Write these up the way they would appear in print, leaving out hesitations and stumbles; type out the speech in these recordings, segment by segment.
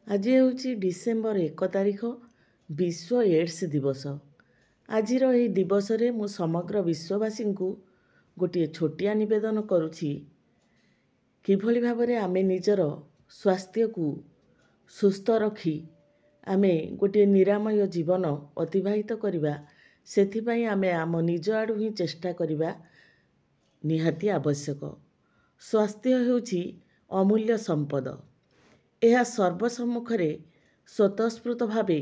ଆଜି ହେଉଛି ଡିସେମ୍ବର 1 ତାରିଖ, ବିଶ୍ୱ ଏଡ୍ସ ଦିବସ। ଆଜିର ଏହି ଦିବସରେ ମୁଁ ସମଗ୍ର ବିଶ୍ୱବାସୀଙ୍କୁ ଗୋଟିଏ ଛୋଟିଆ ନିବେଦନ କରୁଛି, କିଭଳି ଭାବରେ ଆମେ ନିଜର ସ୍ୱାସ୍ଥ୍ୟକୁ ସୁସ୍ଥ ରଖି ଆମେ ଗୋଟିଏ ନିରାମୟ ଜୀବନ ଅତିବାହିତ କରିବା। ସେଥିପାଇଁ ଆମେ ଆମ ନିଜ ଆଡ଼ୁ ହିଁ ଚେଷ୍ଟା କରିବା ନିହାତି ଆବଶ୍ୟକ। ସ୍ୱାସ୍ଥ୍ୟ ହେଉଛି ଅମୂଲ୍ୟ ସମ୍ପଦ। ଏହା ସର୍ବସମ୍ମୁଖରେ ସ୍ୱତଃସ୍ଫୂର୍ତ୍ତ ଭାବେ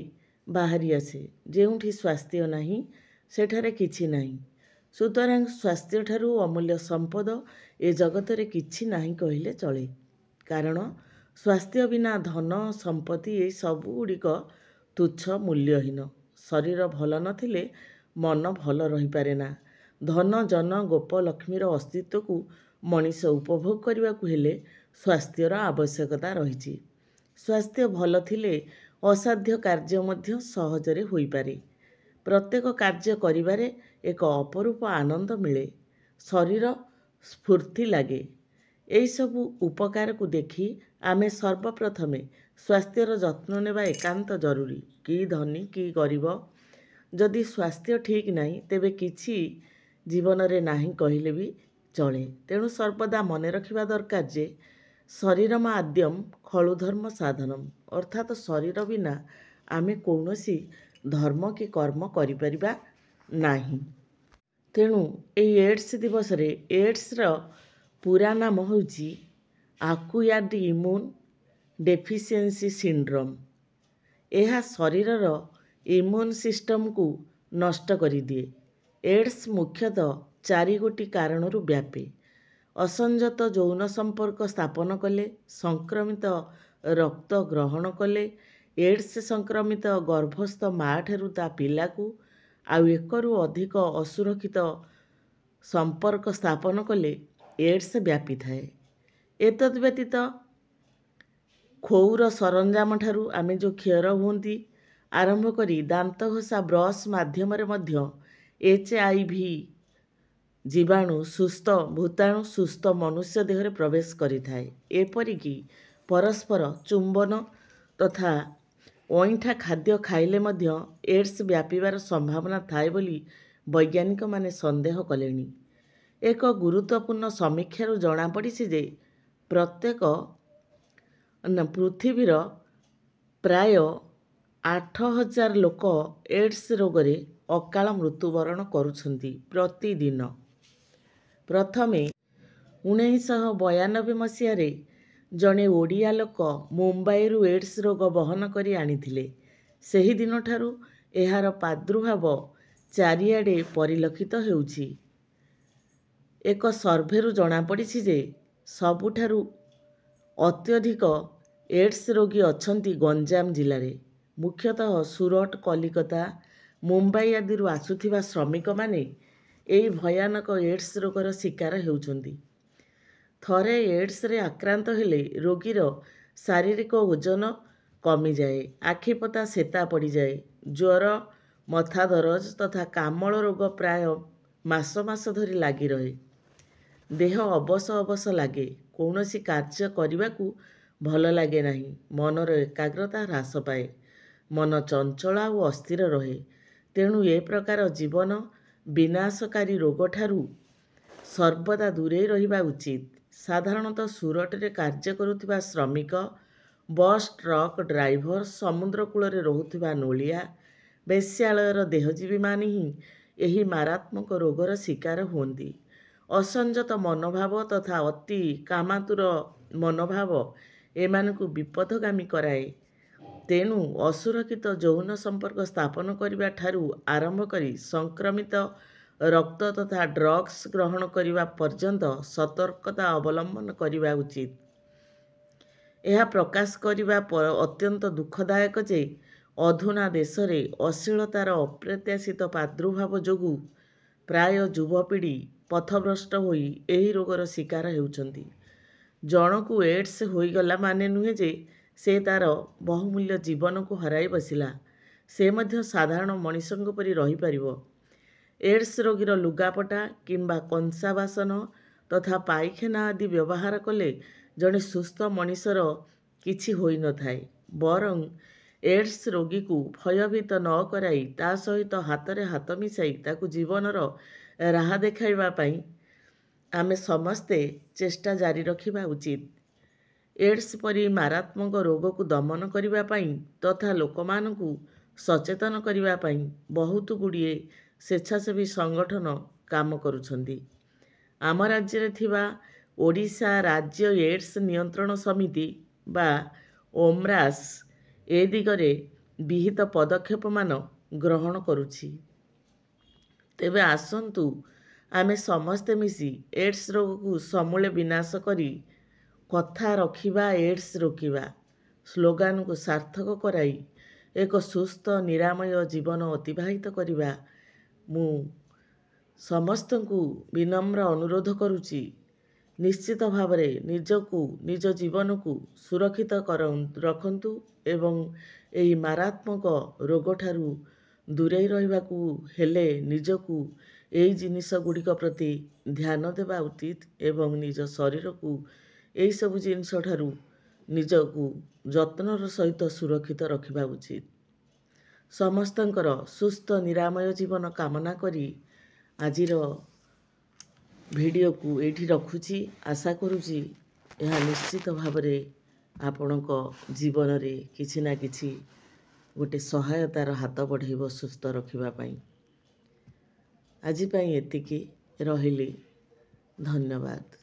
ବାହାରି ଆସେ। ଯେଉଁଠି ସ୍ୱାସ୍ଥ୍ୟ ନାହିଁ ସେଠାରେ କିଛି ନାହିଁ। ସୁତରାଂ ସ୍ୱାସ୍ଥ୍ୟଠାରୁ ଅମୂଲ୍ୟ ସମ୍ପଦ ଏ ଜଗତରେ କିଛି ନାହିଁ କହିଲେ ଚଳେ। କାରଣ ସ୍ୱାସ୍ଥ୍ୟ ବିନା ଧନ ସମ୍ପତ୍ତି ଏହି ସବୁଗୁଡ଼ିକ ତୁଚ୍ଛ ମୂଲ୍ୟହୀନ। ଶରୀର ଭଲ ନଥିଲେ ମନ ଭଲ ରହିପାରେ ନା। ଧନ ଜନ ଗୋପ ଲକ୍ଷ୍ମୀର ଅସ୍ତିତ୍ୱକୁ ମଣିଷ ଉପଭୋଗ କରିବାକୁ ହେଲେ ସ୍ୱାସ୍ଥ୍ୟର ଆବଶ୍ୟକତା ରହିଛି। ସ୍ୱାସ୍ଥ୍ୟ ଭଲ ଥିଲେ ଅସାଧ୍ୟ କାର୍ଯ୍ୟ ମଧ୍ୟ ସହଜରେ ହୋଇପାରେ। ପ୍ରତ୍ୟେକ କାର୍ଯ୍ୟ କରିବାରେ ଏକ ଅପରୂପ ଆନନ୍ଦ ମିଳେ। ଶରୀର ସ୍ଫୂର୍ତ୍ତି ଲାଗେ। ଏହିସବୁ ଉପକାରକୁ ଦେଖି ଆମେ ସର୍ବପ୍ରଥମେ ସ୍ୱାସ୍ଥ୍ୟର ଯତ୍ନ ନେବା ଏକାନ୍ତ ଜରୁରୀ। କି ଧନୀ କି ଗରିବ, ଯଦି ସ୍ୱାସ୍ଥ୍ୟ ଠିକ୍ ନାହିଁ ତେବେ କିଛି ଜୀବନରେ ନାହିଁ କହିଲେ ବି ଚଳେ। ତେଣୁ ସର୍ବଦା ମନେ ରଖିବା ଦରକାର ଯେ ଶରୀରମ ଆଦ୍ୟମ୍ ଖଳୁ ଧର୍ମ ସାଧନମ୍, ଅର୍ଥାତ୍ ଶରୀର ବିନା ଆମେ କୌଣସି ଧର୍ମ କି କର୍ମ କରିପାରିବା ନାହିଁ। ତେଣୁ ଏହି ଏଡ୍ସ ଦିବସରେ ଏଡ୍ସର ପୁରା ନାମ ହେଉଛି ଆକ୍ୱାୟର୍ଡ ଇମ୍ୟୁନ୍ ଡେଫିସିଏନ୍ସି ସିଣ୍ଡ୍ରୋମ୍। ଏହା ଶରୀରର ଇମ୍ୟୁନ୍ ସିଷ୍ଟମକୁ ନଷ୍ଟ କରିଦିଏ। ଏଡ୍ସ ମୁଖ୍ୟତଃ 4 ଗୋଟି କାରଣରୁ ବ୍ୟାପେ। ଅସଂଯତ ଯୌନ ସମ୍ପର୍କ ସ୍ଥାପନ କଲେ, ସଂକ୍ରମିତ ରକ୍ତ ଗ୍ରହଣ କଲେ, ଏଡ୍ସ ସଂକ୍ରମିତ ଗର୍ଭସ୍ଥ ମା'ଠାରୁ ତା ପିଲାକୁ, ଆଉ 1ରୁ ଅଧିକ ଅସୁରକ୍ଷିତ ସମ୍ପର୍କ ସ୍ଥାପନ କଲେ ଏଡ୍ସ ବ୍ୟାପିଥାଏ। ଏତଦ୍ ବ୍ୟତୀତ କ୍ଷୌର ସରଞ୍ଜାମଠାରୁ ଆମେ ଯେଉଁ କ୍ଷୟର ହୁଅନ୍ତି ଆରମ୍ଭ କରି ଦାନ୍ତଘଷା ବ୍ରସ୍ ମାଧ୍ୟମରେ ମଧ୍ୟ HIV ଜୀବାଣୁ ଭୂତାଣୁ ସୁସ୍ଥ ମନୁଷ୍ୟ ଦେହରେ ପ୍ରବେଶ କରିଥାଏ। ଏପରିକି ପରସ୍ପର ଚୁମ୍ବନ ତଥା ଅଇଁଠା ଖାଦ୍ୟ ଖାଇଲେ ମଧ୍ୟ ଏଡ୍ସ ବ୍ୟାପିବାର ସମ୍ଭାବନା ଥାଏ ବୋଲି ବୈଜ୍ଞାନିକମାନେ ସନ୍ଦେହ କଲେଣି। ଏକ ଗୁରୁତ୍ୱପୂର୍ଣ୍ଣ ସମୀକ୍ଷାରୁ ଜଣାପଡ଼ିଛି ଯେ ପୃଥିବୀର ପ୍ରାୟ 8,000 ଲୋକ ଏଡ୍ସ ରୋଗରେ ଅକାଳ ମୃତ୍ୟୁବରଣ କରୁଛନ୍ତି ପ୍ରତିଦିନ। ପ୍ରଥମେ 1992 ମସିହାରେ ଜଣେ ଓଡ଼ିଆ ଲୋକ ମୁମ୍ବାଇରୁ ଏଡ୍ସ ରୋଗ ବହନ କରି ଆଣିଥିଲେ। ସେହିଦିନଠାରୁ ଏହାର ପ୍ରାଦୁର୍ଭାବ ଚାରିଆଡ଼େ ପରିଲକ୍ଷିତ ହେଉଛି। ଏକ ସର୍ଭେରୁ ଜଣାପଡ଼ିଛି ଯେ ସବୁଠାରୁ ଅତ୍ୟଧିକ ଏଡ୍ସ ରୋଗୀ ଅଛନ୍ତି ଗଞ୍ଜାମ ଜିଲ୍ଲାରେ। ମୁଖ୍ୟତଃ ସୁରଟ, କଲିକତା, ମୁମ୍ବାଇ ଆଦିରୁ ଆସୁଥିବା ଶ୍ରମିକମାନେ ଏହି ଭୟାନକ ଏଡ୍ସ ରୋଗର ଶିକାର ହେଉଛନ୍ତି। ଥରେ ଏଡ୍ସରେ ଆକ୍ରାନ୍ତ ହେଲେ ରୋଗୀର ଶାରୀରିକ ଓଜନ କମିଯାଏ, ଆଖିପତା ଶେତା ପଡ଼ିଯାଏ, ଜ୍ୱର, ମଥା ଦରଜ ତଥା କାମଳ ରୋଗ ପ୍ରାୟ ମାସ ମାସ ଧରି ଲାଗି ରହେ। ଦେହ ଅବଶ ଅବଶ ଲାଗେ। କୌଣସି କାର୍ଯ୍ୟ କରିବାକୁ ଭଲ ଲାଗେ ନାହିଁ। ମନର ଏକାଗ୍ରତା ହ୍ରାସ ପାଏ। ମନ ଚଞ୍ଚଳ ଆଉ ଅସ୍ଥିର ରହେ। ତେଣୁ ଏ ପ୍ରକାର ଜୀବନ ବିନାଶକାରୀ ରୋଗଠାରୁ ସର୍ବଦା ଦୂରେଇ ରହିବା ଉଚିତ। ସାଧାରଣତଃ ସୁରଟରେ କାର୍ଯ୍ୟ କରୁଥିବା ଶ୍ରମିକ, ବସ୍ ଟ୍ରକ୍ ଡ୍ରାଇଭର, ସମୁଦ୍ର କୂଳରେ ରହୁଥିବା ନୋଳିଆ, ବେଶ୍ୟାଳୟର ଦେହଜୀବୀମାନେ ହିଁ ଏହି ମାରାତ୍ମକ ରୋଗର ଶିକାର ହୁଅନ୍ତି। ଅସଂଯତ ମନୋଭାବ ତଥା ଅତି କାମାତୁର ମନୋଭାବ ଏମାନଙ୍କୁ ବିପଥଗାମୀ କରାଏ। ତେଣୁ ଅସୁରକ୍ଷିତ ଯୌନ ସମ୍ପର୍କ ସ୍ଥାପନ କରିବା ଠାରୁ ଆରମ୍ଭ କରି ସଂକ୍ରମିତ ରକ୍ତ ତଥା ଡ୍ରଗ୍ସ ଗ୍ରହଣ କରିବା ପର୍ଯ୍ୟନ୍ତ ସତର୍କତା ଅବଲମ୍ବନ କରିବା ଉଚିତ। ଏହା ପ୍ରକାଶ କରିବା ଅତ୍ୟନ୍ତ ଦୁଃଖଦାୟକ ଯେ ଅଧୁନା ଦେଶରେ ଅଶ୍ଳୀଳତାର ଅପ୍ରତ୍ୟାଶିତ ପ୍ରାଦୁର୍ଭାବ ଯୋଗୁଁ ପ୍ରାୟ ଯୁବପିଢ଼ି ପଥଭ୍ରଷ୍ଟ ହୋଇ ଏହି ରୋଗର ଶିକାର ହେଉଛନ୍ତି। ଜଣକୁ ଏଡ୍ସ ହୋଇଗଲା ମାନେ ନୁହେଁ ଯେ ସେ ତା'ର ବହୁମୂଲ୍ୟ ଜୀବନକୁ ହରାଇ ବସିଲା। ସେ ମଧ୍ୟ ସାଧାରଣ ମଣିଷଙ୍କ ପରି ରହିପାରିବ। ଏଡ୍ସ ରୋଗୀର ଲୁଗାପଟା କିମ୍ବା କଂସା ବାସନ ତଥା ପାଇଖାନା ଆଦି ବ୍ୟବହାର କଲେ ଜଣେ ସୁସ୍ଥ ମଣିଷର କିଛି ହୋଇନଥାଏ। ବରଂ ଏଡ୍ସ ରୋଗୀକୁ ଭୟଭୀତ ନ କରାଇ ତା ସହିତ ହାତରେ ହାତ ମିଶାଇ ତାକୁ ଜୀବନର ରାହା ଦେଖାଇବା ପାଇଁ ଆମେ ସମସ୍ତେ ଚେଷ୍ଟା ଜାରି ରଖିବା ଉଚିତ। ଏଡ୍ସ ପରି ମାରାତ୍ମକ ରୋଗକୁ ଦମନ କରିବା ପାଇଁ ତଥା ଲୋକମାନଙ୍କୁ ସଚେତନ କରିବା ପାଇଁ ବହୁତ ଗୁଡ଼ିଏ ସ୍ୱେଚ୍ଛାସେବୀ ସଂଗଠନ କାମ କରୁଛନ୍ତି। ଆମ ରାଜ୍ୟରେ ଥିବା ଓଡ଼ିଶା ରାଜ୍ୟ ଏଡ୍ସ ନିୟନ୍ତ୍ରଣ ସମିତି ବା ଓମ୍ରାସ ଏ ଦିଗରେ ବିହିତ ପଦକ୍ଷେପମାନ ଗ୍ରହଣ କରୁଛି। ତେବେ ଆସନ୍ତୁ ଆମେ ସମସ୍ତେ ମିଶି ଏଡ୍ସ ରୋଗକୁ ସମୂଳେ ବିନାଶ କରି କଥା ରଖିବା ଏଡ୍ସ ରୋକିବା ସ୍ଲୋଗାନକୁ ସାର୍ଥକ କରାଇ ଏକ ସୁସ୍ଥ ନିରାମୟ ଜୀବନ ଅତିବାହିତ କରିବା। ମୁଁ ସମସ୍ତଙ୍କୁ ବିନମ୍ର ଅନୁରୋଧ କରୁଛି, ନିଶ୍ଚିତ ଭାବରେ ନିଜକୁ ନିଜ ଜୀବନକୁ ସୁରକ୍ଷିତ ରଖନ୍ତୁ ଏବଂ ଏହି ମାରାତ୍ମକ ରୋଗଠାରୁ ଦୂରେଇ ରହିବାକୁ ହେଲେ ନିଜକୁ ଏହି ଜିନିଷ ଗୁଡ଼ିକ ପ୍ରତି ଧ୍ୟାନ ଦେବା ଉଚିତ ଏବଂ ନିଜ ଶରୀରକୁ ଏହିସବୁ ଜିନିଷଠାରୁ ନିଜକୁ ଯତ୍ନର ସହିତ ସୁରକ୍ଷିତ ରଖିବା ଉଚିତ। ସମସ୍ତଙ୍କର ସୁସ୍ଥ ନିରାମୟ ଜୀବନ କାମନା କରି ଆଜିର ଭିଡ଼ିଓକୁ ଏଇଠି ରଖୁଛି। ଆଶା କରୁଛି ଏହା ନିଶ୍ଚିତ ଭାବରେ ଆପଣଙ୍କ ଜୀବନରେ କିଛି ନା କିଛି ଗୋଟେ ସହାୟତାର ହାତ ବଢ଼ାଇବ ସୁସ୍ଥ ରଖିବା ପାଇଁ। ଆଜି ପାଇଁ ଏତିକି, ରହିଲି। ଧନ୍ୟବାଦ।